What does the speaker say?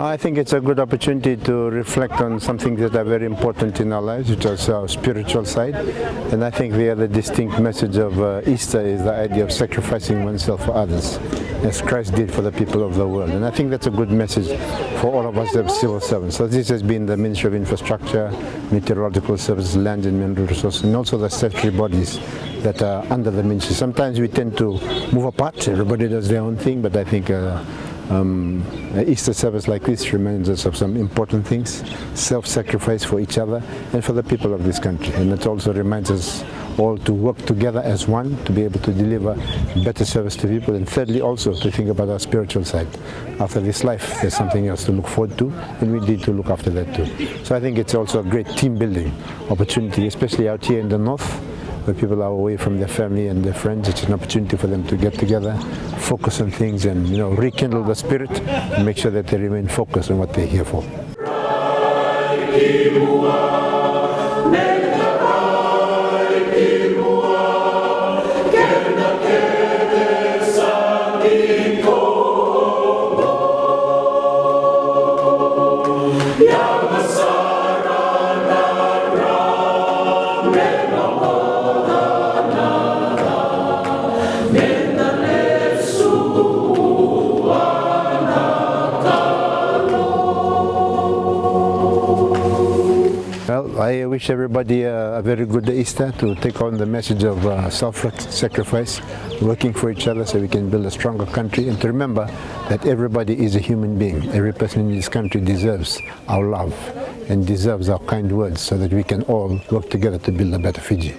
I think it's a good opportunity to reflect on something that are very important in our lives, which is our spiritual side. And I think the other distinct message of Easter is the idea of sacrificing oneself for others, as Christ did for the people of the world. And I think that's a good message for all of us as civil servants. So this has been the Ministry of Infrastructure, Meteorological Services, Land and Mineral Resources, and also the statutory bodies that are under the ministry. Sometimes we tend to move apart, everybody does their own thing, but I think an Easter service like this reminds us of some important things, self-sacrifice for each other and for the people of this country. And it also reminds us all to work together as one to be able to deliver better service to people, and thirdly also to think about our spiritual side. After this life there's something else to look forward to, and we need to look after that too. So I think it's also a great team building opportunity, especially out here in the north, where people are away from their family and their friends. It's an opportunity for them to get together, focus on things, and rekindle the spirit and make sure that they remain focused on what they're here for. Well, I wish everybody a very good Easter, to take on the message of self-sacrifice, working for each other so we can build a stronger country, and to remember that everybody is a human being. Every person in this country deserves our love and deserves our kind words so that we can all work together to build a better Fiji.